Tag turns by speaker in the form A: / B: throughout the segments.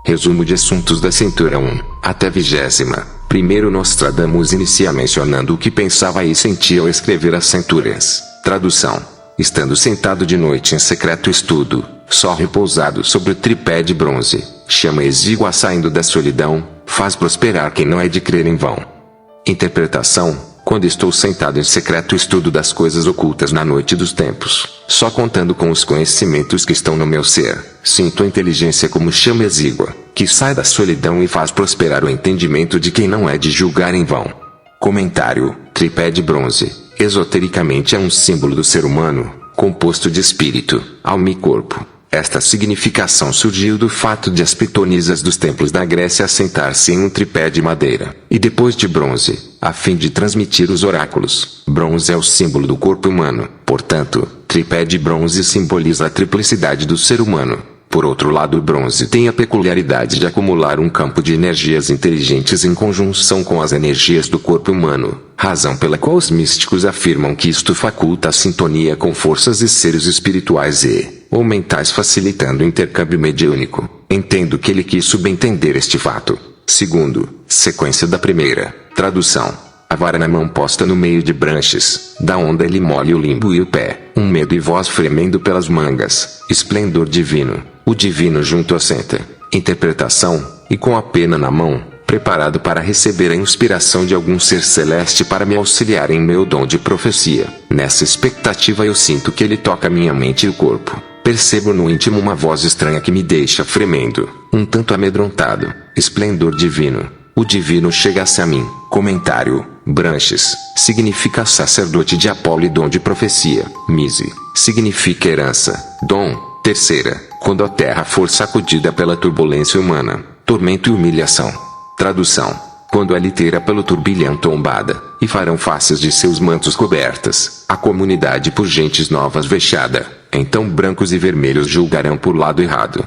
A: Resumo de assuntos da cintura 1 até 20ª. Primeiro, Nostradamus inicia mencionando o que pensava e sentia ao escrever as centúrias. Tradução: estando sentado de noite em secreto estudo, só repousado sobre o tripé de bronze, chama exígua saindo da solidão, faz prosperar quem não é de crer em vão. Interpretação: quando estou sentado em secreto estudo das coisas ocultas na noite dos tempos, só contando com os conhecimentos que estão no meu ser, sinto a inteligência como chama exígua, que sai da solidão e faz prosperar o entendimento de quem não é de julgar em vão. Comentário: tripé de bronze, esotericamente é um símbolo do ser humano, composto de espírito, alma e corpo. Esta significação surgiu do fato de as pitonisas dos templos da Grécia assentar-se em um tripé de madeira, e depois de bronze, a fim de transmitir os oráculos. Bronze é o símbolo do corpo humano, portanto, tripé de bronze simboliza a triplicidade do ser humano. Por outro lado, o bronze tem a peculiaridade de acumular um campo de energias inteligentes em conjunção com as energias do corpo humano, razão pela qual os místicos afirmam que isto faculta a sintonia com forças e seres espirituais ou mentais, facilitando o intercâmbio mediúnico. Entendo que ele quis subentender este fato. Segundo, sequência da primeira. Tradução: a vara na mão posta no meio de branches, da onda ele molha o limbo e o pé, um medo e voz fremendo pelas mangas, esplendor divino, o divino junto assenta. Interpretação: e com a pena na mão, preparado para receber a inspiração de algum ser celeste para me auxiliar em meu dom de profecia. Nessa expectativa eu sinto que ele toca minha mente e o corpo. Percebo no íntimo uma voz estranha que me deixa fremendo, um tanto amedrontado. Esplendor divino. O divino chega-se a mim. Comentário: branches significa sacerdote de Apolo e dom de profecia. Mise significa herança. Dom, terceira, quando a terra for sacudida pela turbulência humana, tormento e humilhação. Tradução: quando a liteira pelo turbilhão tombada, e farão faces de seus mantos cobertas, a comunidade por gentes novas vexada, então brancos e vermelhos julgarão por lado errado.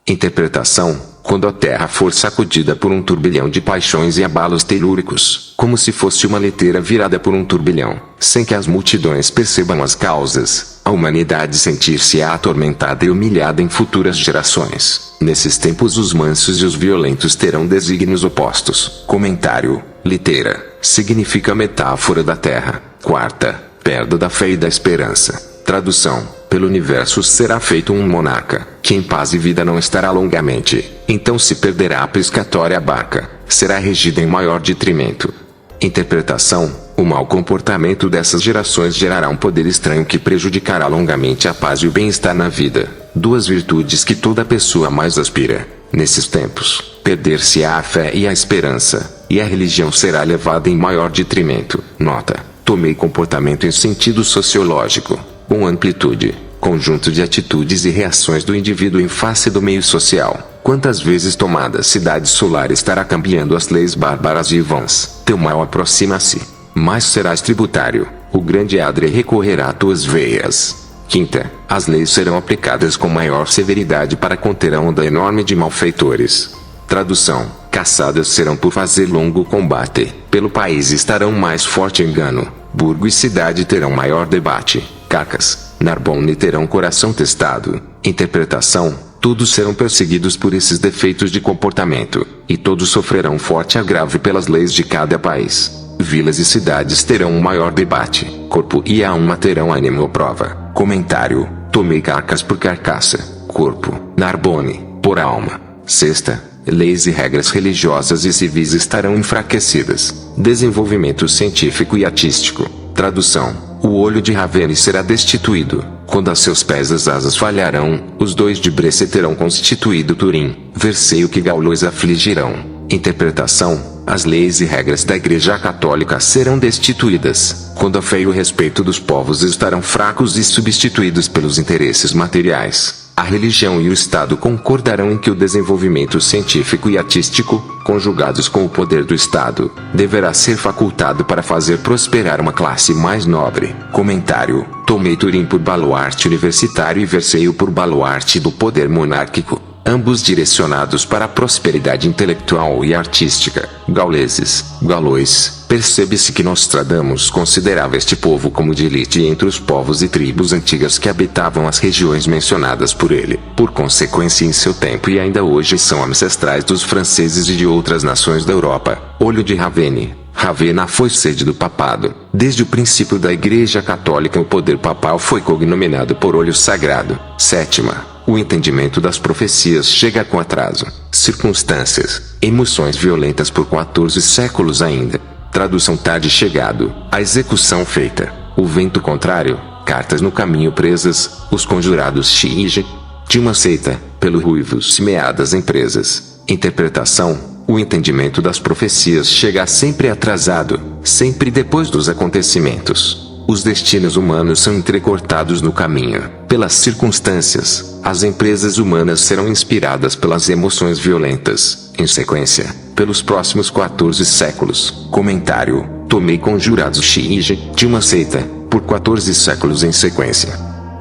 A: Interpretação: quando a terra for sacudida por um turbilhão de paixões e abalos telúricos, como se fosse uma liteira virada por um turbilhão, sem que as multidões percebam as causas, a humanidade sentir-se-á atormentada e humilhada em futuras gerações. Nesses tempos os mansos e os violentos terão desígnios opostos. Comentário: liteira significa metáfora da terra. Quarta, perda da fé e da esperança. Tradução: pelo universo será feito um monarca, que em paz e vida não estará longamente, então se perderá a pescatória barca, será regida em maior detrimento. Interpretação: o mau comportamento dessas gerações gerará um poder estranho que prejudicará longamente a paz e o bem-estar na vida, duas virtudes que toda pessoa mais aspira. Nesses tempos, perder-se-á a fé e a esperança, e a religião será levada em maior detrimento. Nota: tomei comportamento em sentido sociológico, com amplitude, conjunto de atitudes e reações do indivíduo em face do meio social. Quantas vezes tomada a cidade solar estará cambiando as leis bárbaras e vãs, teu mal aproxima-se, mais serás tributário, o grande adre recorrerá a tuas veias. Quinta, as leis serão aplicadas com maior severidade para conter a onda enorme de malfeitores. Tradução: caçadas serão por fazer longo combate, pelo país estarão mais forte engano, burgo e cidade terão maior debate, Cacas, Narbonne terão coração testado. Interpretação: todos serão perseguidos por esses defeitos de comportamento, e todos sofrerão forte agravo pelas leis de cada país. Vilas e cidades terão um maior debate, corpo e alma terão ânimo à prova. Comentário: tomei Carcas por carcaça, corpo, Narbonne, por alma. Sexta, leis e regras religiosas e civis estarão enfraquecidas. Desenvolvimento científico e artístico. Tradução: o olho de Ravenne será destituído, quando a seus pés as asas falharão, os dois de Bresse terão constituído Turim, Verceio que Gaulois afligirão. Interpretação: as leis e regras da Igreja Católica serão destituídas, quando a fé e o respeito dos povos estarão fracos e substituídos pelos interesses materiais. A religião e o Estado concordarão em que o desenvolvimento científico e artístico, conjugados com o poder do Estado, deverá ser facultado para fazer prosperar uma classe mais nobre. Comentário: tomei Turim por baluarte universitário e Versailles por baluarte do poder monárquico, ambos direcionados para a prosperidade intelectual e artística. Gaulois. Percebe-se que Nostradamus considerava este povo como de elite entre os povos e tribos antigas que habitavam as regiões mencionadas por ele. Por consequência, em seu tempo e ainda hoje são ancestrais dos franceses e de outras nações da Europa. Olho de Ravenne. Ravenna foi sede do papado. Desde o princípio da Igreja Católica, o poder papal foi cognominado por olho sagrado. Sétima. O entendimento das profecias chega com atraso. Circunstâncias, emoções violentas por 14 séculos ainda. Tradução tarde chegado, a execução feita. O vento contrário, cartas no caminho presas, os conjurados Xige, de uma seita, pelo ruivos semeadas em presas. Interpretação, o entendimento das profecias chega sempre atrasado, sempre depois dos acontecimentos. Os destinos humanos são entrecortados no caminho. Pelas circunstâncias, as empresas humanas serão inspiradas pelas emoções violentas, em sequência, pelos próximos 14 séculos. Comentário: tomei conjurados Xige, de uma seita, por 14 séculos em sequência.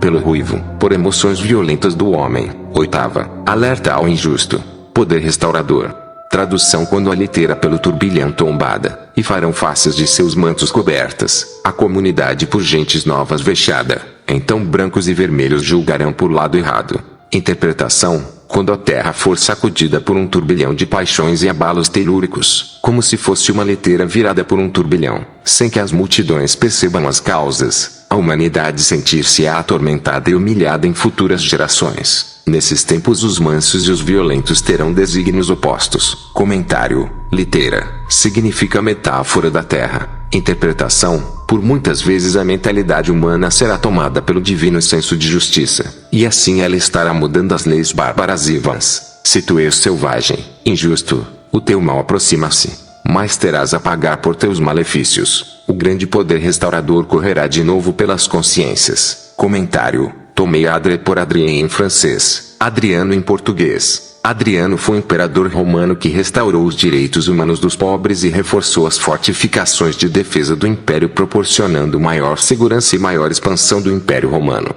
A: Pelo ruivo, por emoções violentas do homem. Oitava. Alerta ao injusto. Poder restaurador. Tradução: quando a litera pelo turbilhão tombada, e farão faces de seus mantos cobertas, a comunidade por gentes novas vexada, então brancos e vermelhos julgarão por lado errado. Interpretação: quando a terra for sacudida por um turbilhão de paixões e abalos telúricos, como se fosse uma litera virada por um turbilhão, sem que as multidões percebam as causas, a humanidade sentir-se-á atormentada e humilhada em futuras gerações. Nesses tempos os mansos e os violentos terão desígnios opostos. Comentário: litera significa metáfora da terra. Interpretação: por muitas vezes a mentalidade humana será tomada pelo divino senso de justiça, e assim ela estará mudando as leis bárbaras e vãs. Se tu és selvagem, injusto, o teu mal aproxima-se, mas terás a pagar por teus malefícios. O grande poder restaurador correrá de novo pelas consciências. Comentário: tomei Adrien por Adrien em francês, Adriano em português. Adriano foi um imperador romano que restaurou os direitos humanos dos pobres e reforçou as fortificações de defesa do império, proporcionando maior segurança e maior expansão do império romano.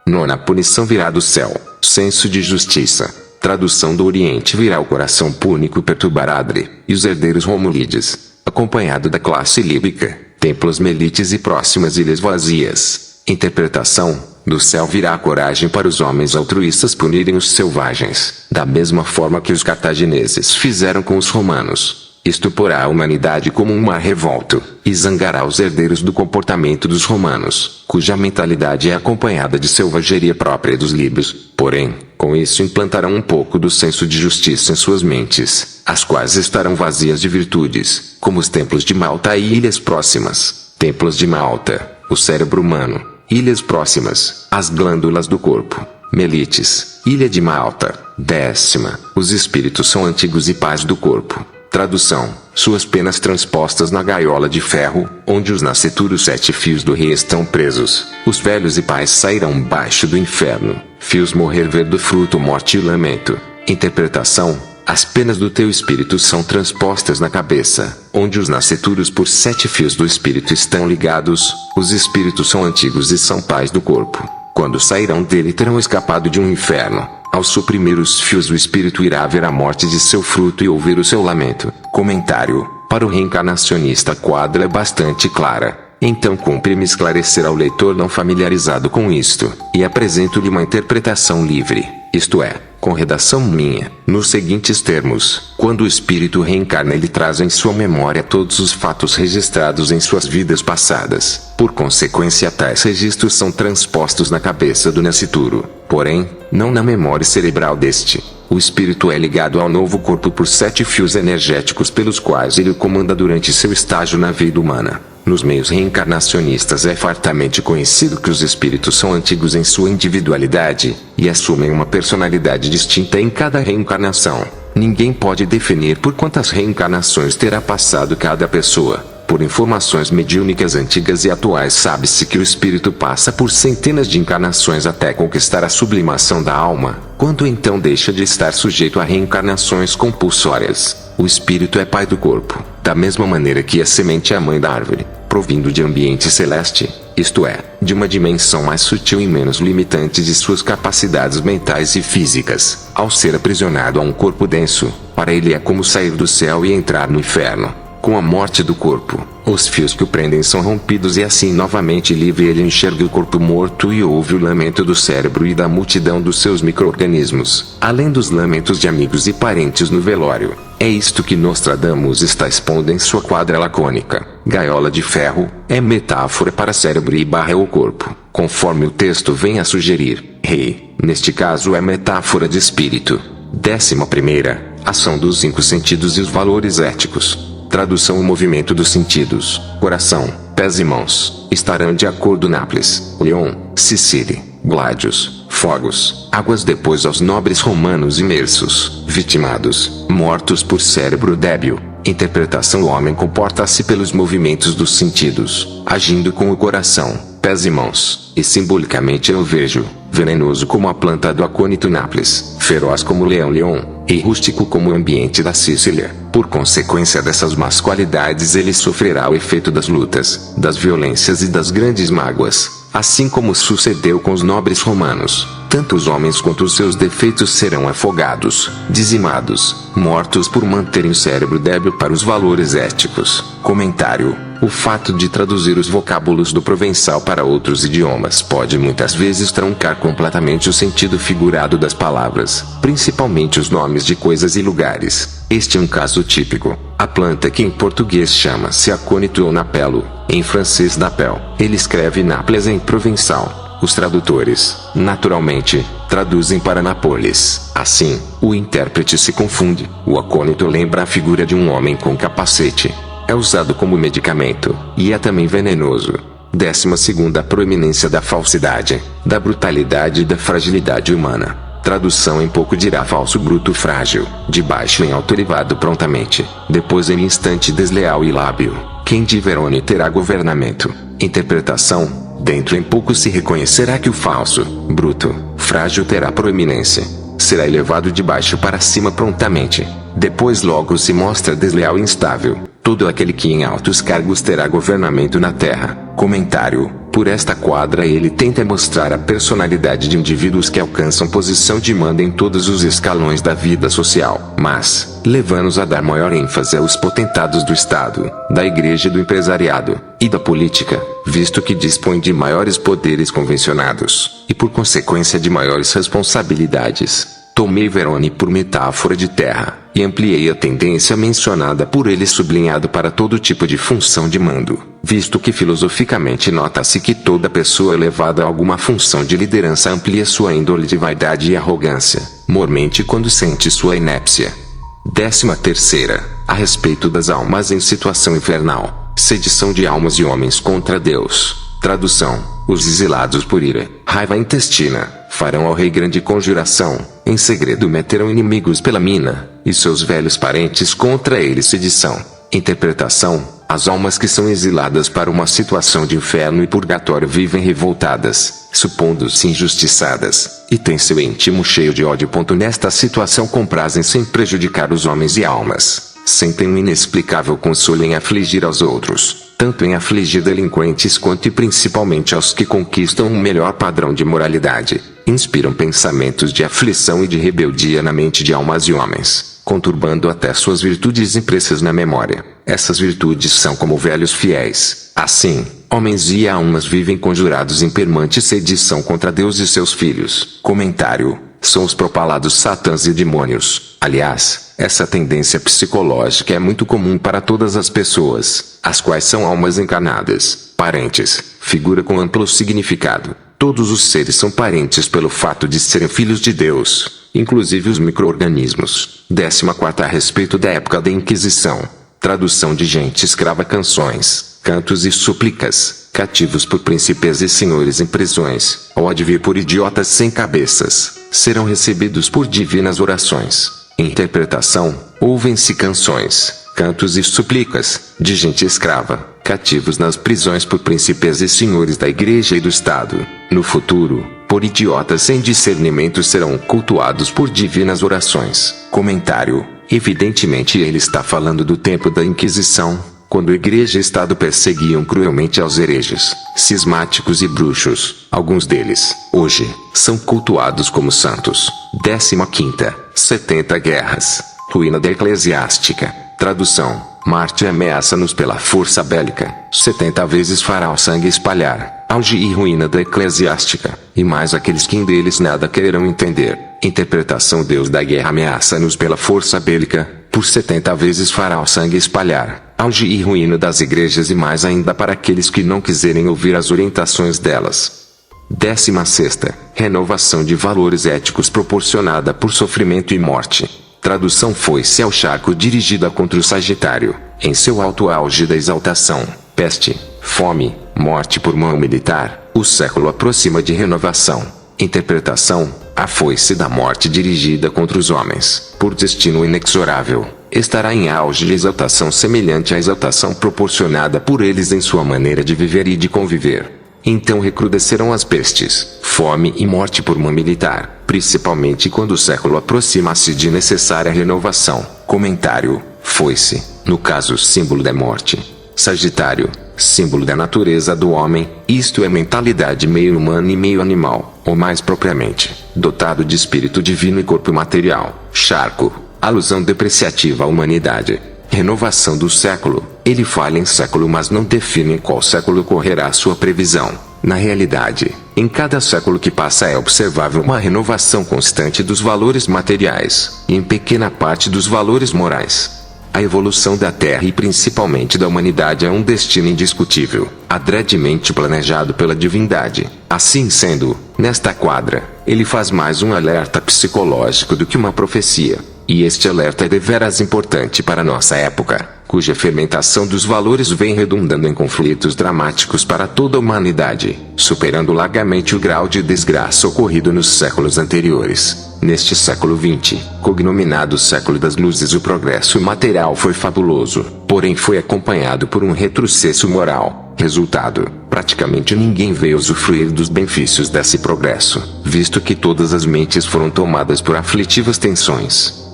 A: Nona. Punição virá do céu. Senso de justiça. Tradução do Oriente: virá o coração púnico perturbar Adri e os herdeiros Romulídeos, acompanhado da classe líbica, templos melites e próximas ilhas vazias. Interpretação: do céu virá a coragem para os homens altruístas punirem os selvagens, da mesma forma que os cartagineses fizeram com os romanos. Isto porá a humanidade como um mar revolto, e zangará os herdeiros do comportamento dos romanos, cuja mentalidade é acompanhada de selvageria própria dos líbios. Porém, com isso implantarão um pouco do senso de justiça em suas mentes, as quais estarão vazias de virtudes, como os templos de Malta e ilhas próximas. Templos de Malta, o cérebro humano. Ilhas próximas, as glândulas do corpo. Melites, ilha de Malta. 10ª. Os espíritos são antigos e pais do corpo. Tradução: suas penas transpostas na gaiola de ferro, onde os nasceturos 7 fios do rei estão presos. Os velhos e pais sairão baixo do inferno. Fios morrer ver do fruto morte e lamento. Interpretação: as penas do teu espírito são transpostas na cabeça, onde os nasceturos por 7 fios do espírito estão ligados. Os espíritos são antigos e são pais do corpo. Quando sairão dele terão escapado de um inferno. Ao suprimir os fios, o espírito irá ver a morte de seu fruto e ouvir o seu lamento. Comentário: para o reencarnacionista a quadra é bastante clara. Então cumpre-me esclarecer ao leitor não familiarizado com isto, e apresento-lhe uma interpretação livre, isto é, com redação minha, nos seguintes termos: quando o espírito reencarna, ele traz em sua memória todos os fatos registrados em suas vidas passadas. Por consequência, tais registros são transpostos na cabeça do nascituro, porém, não na memória cerebral deste. O espírito é ligado ao novo corpo por 7 fios energéticos pelos quais ele o comanda durante seu estágio na vida humana. Nos meios reencarnacionistas é fartamente conhecido que os espíritos são antigos em sua individualidade, e assumem uma personalidade distinta em cada reencarnação. Ninguém pode definir por quantas reencarnações terá passado cada pessoa. Por informações mediúnicas antigas e atuais sabe-se que o espírito passa por centenas de encarnações até conquistar a sublimação da alma, quando então deixa de estar sujeito a reencarnações compulsórias. O espírito é pai do corpo, da mesma maneira que a semente é a mãe da árvore, provindo de ambiente celeste, isto é, de uma dimensão mais sutil e menos limitante de suas capacidades mentais e físicas. Ao ser aprisionado a um corpo denso, para ele é como sair do céu e entrar no inferno. Com a morte do corpo, os fios que o prendem são rompidos e assim novamente livre ele enxerga o corpo morto e ouve o lamento do cérebro e da multidão dos seus micro-organismos, além dos lamentos de amigos e parentes no velório. É isto que Nostradamus está expondo em sua quadra lacônica. Gaiola de ferro é metáfora para cérebro e barra é o corpo, conforme o texto vem a sugerir. Rei, neste caso é metáfora de espírito. 11ª, ação dos 5 sentidos e os valores éticos. Tradução: o movimento dos sentidos, coração, pés e mãos, estarão de acordo Nápoles, Leon, Sicília, Gládios, fogos, águas depois aos nobres romanos imersos, vitimados, mortos por cérebro débil. Interpretação: o homem comporta-se pelos movimentos dos sentidos, agindo com o coração, pés e mãos, e simbolicamente eu vejo, venenoso como a planta do acônito Nápoles, feroz como o leão, e rústico como o ambiente da Sicília. Por consequência dessas más qualidades ele sofrerá o efeito das lutas, das violências e das grandes mágoas, assim como sucedeu com os nobres romanos. Tanto os homens quanto os seus defeitos serão afogados, dizimados, mortos por manterem o cérebro débil para os valores éticos. Comentário: o fato de traduzir os vocábulos do provençal para outros idiomas pode muitas vezes truncar completamente o sentido figurado das palavras, principalmente os nomes de coisas e lugares. Este é um caso típico. A planta que em português chama-se acônito ou napelo, em francês napel, ele escreve Nápoles em provençal. Os tradutores, naturalmente, traduzem para Nápoles. Assim, o intérprete se confunde. O acônito lembra a figura de um homem com capacete. É usado como medicamento, e é também venenoso. 12ª, a proeminência da falsidade, da brutalidade e da fragilidade humana. Tradução: em pouco dirá falso, bruto, frágil, de baixo em alto, elevado prontamente, depois em instante desleal e lábil. Quem de Verone terá governamento. Interpretação: dentro em pouco se reconhecerá que o falso, bruto, frágil terá proeminência. Será elevado de baixo para cima prontamente. Depois logo se mostra desleal e instável. Todo aquele que em altos cargos terá governamento na terra. Comentário: por esta quadra ele tenta mostrar a personalidade de indivíduos que alcançam posição de mando em todos os escalões da vida social, mas, leva-nos a dar maior ênfase aos potentados do Estado, da Igreja e do empresariado, e da política, visto que dispõe de maiores poderes convencionados, e por consequência de maiores responsabilidades. Tomei Verone por metáfora de terra, e ampliei a tendência mencionada por ele sublinhado para todo tipo de função de mando, visto que filosoficamente nota-se que toda pessoa elevada a alguma função de liderança amplia sua índole de vaidade e arrogância, mormente quando sente sua inépcia. 13ª, a respeito das almas em situação infernal, sedição de almas e homens contra Deus. Tradução: os exilados por ira, raiva intestina, farão ao rei grande conjuração, em segredo meterão inimigos pela mina, e seus velhos parentes contra ele sedição. Interpretação: as almas que são exiladas para uma situação de inferno e purgatório vivem revoltadas, supondo-se injustiçadas, e têm seu íntimo cheio de ódio. Nesta situação comprazem-se em prejudicar os homens e almas, sentem um inexplicável consolo em afligir aos outros, tanto em afligir delinquentes quanto e principalmente aos que conquistam um melhor padrão de moralidade. Inspiram pensamentos de aflição e de rebeldia na mente de almas e homens, conturbando até suas virtudes impressas na memória. Essas virtudes são como velhos fiéis. Assim, homens e almas vivem conjurados em permanente sedição contra Deus e seus filhos. Comentário: são os propalados satãs e demônios. Aliás, essa tendência psicológica é muito comum para todas as pessoas, as quais são almas encarnadas. Parentes, figura com amplo significado. Todos os seres são parentes pelo fato de serem filhos de Deus, inclusive os micro-organismos. 14ª, a respeito da época da Inquisição. Tradução: de gente escrava, canções, cantos e súplicas, cativos por príncipes e senhores em prisões, ao advir por idiotas sem cabeças, serão recebidos por divinas orações. Interpretação: ouvem-se canções, cantos e súplicas, de gente escrava, cativos nas prisões por príncipes e senhores da Igreja e do Estado. No futuro, por idiotas sem discernimento serão cultuados por divinas orações. Comentário: Evidentemente ele está falando do tempo da Inquisição, quando a Igreja e Estado perseguiam cruelmente aos hereges, cismáticos e bruxos. Alguns deles, hoje, são cultuados como santos. 15ª, 70 guerras. Ruína da eclesiástica. Tradução: Marte ameaça-nos pela força bélica. 70 vezes fará o sangue espalhar. Auge e ruína da eclesiástica. E mais aqueles que deles nada quererão entender. Interpretação: Deus da guerra ameaça-nos pela força bélica. Por 70 vezes fará o sangue espalhar. Auge e ruína das igrejas e mais ainda para aqueles que não quiserem ouvir as orientações delas. 16ª, renovação de valores éticos proporcionada por sofrimento e morte. Tradução: foi-se ao charco dirigida contra o Sagitário, em seu alto auge da exaltação, peste, fome, morte por mão militar, o século aproxima de renovação. Interpretação: a foice da morte dirigida contra os homens, por destino inexorável, estará em auge de exaltação semelhante à exaltação proporcionada por eles em sua maneira de viver e de conviver. Então recrudescerão as pestes, fome e morte por mão militar, principalmente quando o século aproxima-se de necessária renovação. Comentário: foice, no caso símbolo da morte. Sagitário, símbolo da natureza do homem, isto é mentalidade meio humana e meio animal, ou mais propriamente, dotado de espírito divino e corpo material. Charco, alusão depreciativa à humanidade. Renovação do século, ele fala em século mas não define em qual século ocorrerá a sua previsão. Na realidade, em cada século que passa é observável uma renovação constante dos valores materiais, e em pequena parte dos valores morais. A evolução da Terra e principalmente da humanidade é um destino indiscutível, adredemente planejado pela divindade. Assim sendo, nesta quadra, ele faz mais um alerta psicológico do que uma profecia. E este alerta é deveras importante para nossa época, cuja fermentação dos valores vem redundando em conflitos dramáticos para toda a humanidade, superando largamente o grau de desgraça ocorrido nos séculos anteriores. Neste século XX, cognominado século das luzes, o progresso material foi fabuloso, porém foi acompanhado por um retrocesso moral. Resultado: praticamente ninguém veio usufruir dos benefícios desse progresso, visto que todas as mentes foram tomadas por aflitivas tensões.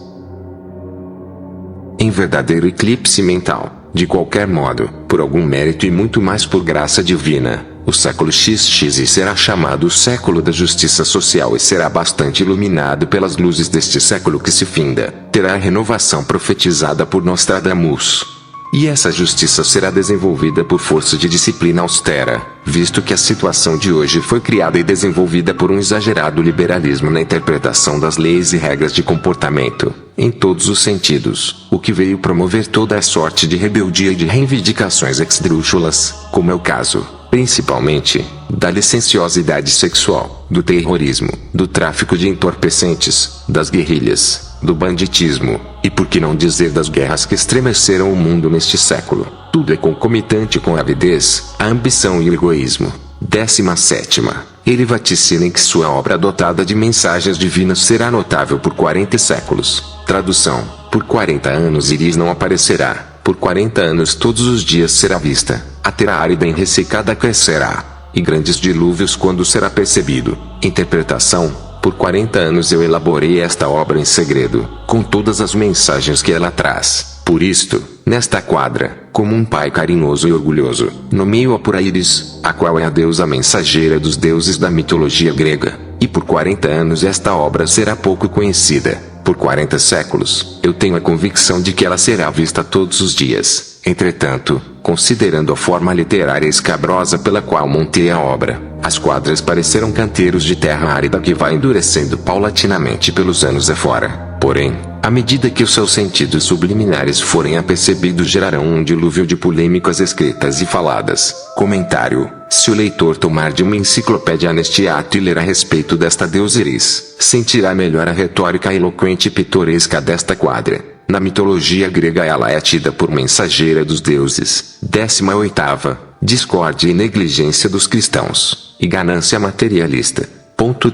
A: Em verdadeiro eclipse mental, de qualquer modo, por algum mérito e muito mais por graça divina, o século XX será chamado o século da justiça social e será bastante iluminado pelas luzes deste século que se finda. Terá a renovação profetizada por Nostradamus. E essa justiça será desenvolvida por força de disciplina austera, visto que a situação de hoje foi criada e desenvolvida por um exagerado liberalismo na interpretação das leis e regras de comportamento, em todos os sentidos, o que veio promover toda a sorte de rebeldia e de reivindicações esdrúxulas, como é o caso, principalmente, da licenciosidade sexual, do terrorismo, do tráfico de entorpecentes, das guerrilhas, do banditismo, e por que não dizer das guerras que estremeceram o mundo neste século. Tudo é concomitante com a avidez, a ambição e o egoísmo. 17ª, ele vaticina em que sua obra dotada de mensagens divinas será notável por 40 séculos. Tradução: por 40 anos Iris não aparecerá, por 40 anos todos os dias será vista, a terra árida e ressecada crescerá, e grandes dilúvios quando será percebido. Interpretação: por 40 anos eu elaborei esta obra em segredo, com todas as mensagens que ela traz. Por isto, nesta quadra, como um pai carinhoso e orgulhoso, nomeio-a por Íris, a qual é a deusa mensageira dos deuses da mitologia grega. E por 40 anos esta obra será pouco conhecida. Por 40 séculos, eu tenho a convicção de que ela será vista todos os dias. Entretanto, considerando a forma literária escabrosa pela qual montei a obra, as quadras pareceram canteiros de terra árida que vai endurecendo paulatinamente pelos anos afora. Porém, à medida que os seus sentidos subliminares forem apercebidos, gerarão um dilúvio de polêmicas escritas e faladas. Comentário: se o leitor tomar de uma enciclopédia neste ato e ler a respeito desta deusa Iris, sentirá melhor a retórica eloquente e pitoresca desta quadra. Na mitologia grega ela é tida por mensageira dos deuses. 18ª, discórdia e negligência dos cristãos, e ganância materialista.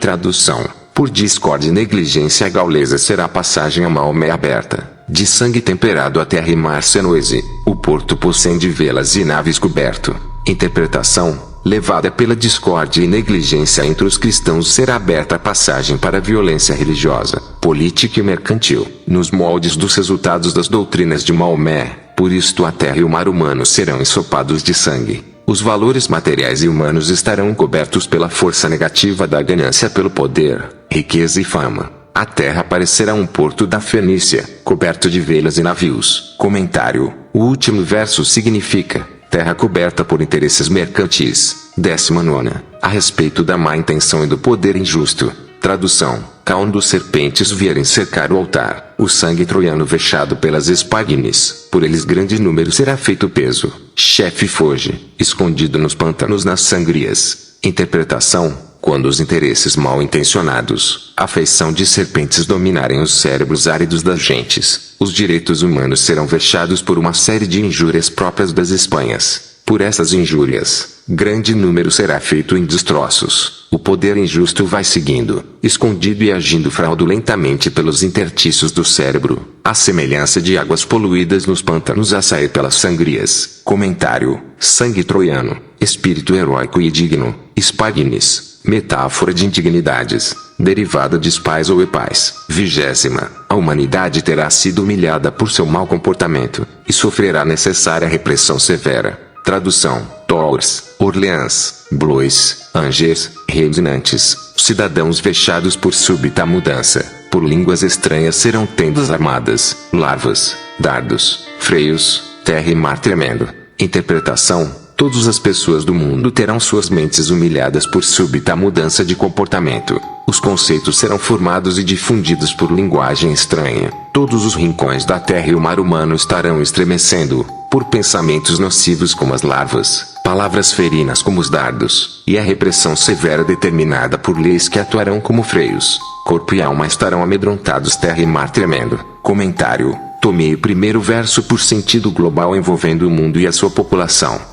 A: Tradução: por discórdia e negligência a gaulesa será a passagem a Maomé aberta, de sangue temperado a terra e mar senoise, o porto possém de velas e naves coberto. Interpretação: levada pela discórdia e negligência entre os cristãos, será aberta a passagem para a violência religiosa, política e mercantil, nos moldes dos resultados das doutrinas de Maomé. Por isto a terra e o mar humano serão ensopados de sangue. Os valores materiais e humanos estarão cobertos pela força negativa da ganância pelo poder, riqueza e fama. A terra parecerá um porto da Fenícia, coberto de velas e navios. Comentário: o último verso significa terra coberta por interesses mercantis. 19. A respeito da má intenção e do poder injusto. Tradução: quando serpentes vierem cercar o altar, o sangue troiano vexado pelas espagnes, por eles grande número será feito peso. Chefe foge, escondido nos pântanos nas sangrias. Interpretação: quando os interesses mal intencionados, a feição de serpentes dominarem os cérebros áridos das gentes, os direitos humanos serão vexados por uma série de injúrias próprias das Espanhas. Por essas injúrias, grande número será feito em destroços. O poder injusto vai seguindo, escondido e agindo fraudulentamente pelos interstícios do cérebro, à semelhança de águas poluídas nos pântanos a sair pelas sangrias. Comentário: sangue troiano, espírito heróico e digno. Spagnes, metáfora de indignidades, derivada de spais ou epais. 20. A humanidade terá sido humilhada por seu mau comportamento, e sofrerá necessária repressão severa. Tradução: Tours, Orleans, Blois, Angers, Reinantes, cidadãos vexados por súbita mudança, por línguas estranhas serão tendas armadas, larvas, dardos, freios, terra e mar tremendo. Interpretação: todas as pessoas do mundo terão suas mentes humilhadas por súbita mudança de comportamento. Os conceitos serão formados e difundidos por linguagem estranha. Todos os rincões da terra e o mar humano estarão estremecendo, por pensamentos nocivos como as larvas, palavras ferinas como os dardos, e a repressão severa determinada por leis que atuarão como freios. Corpo e alma estarão amedrontados, terra e mar tremendo. Comentário: tomei o primeiro verso por sentido global envolvendo o mundo e a sua população.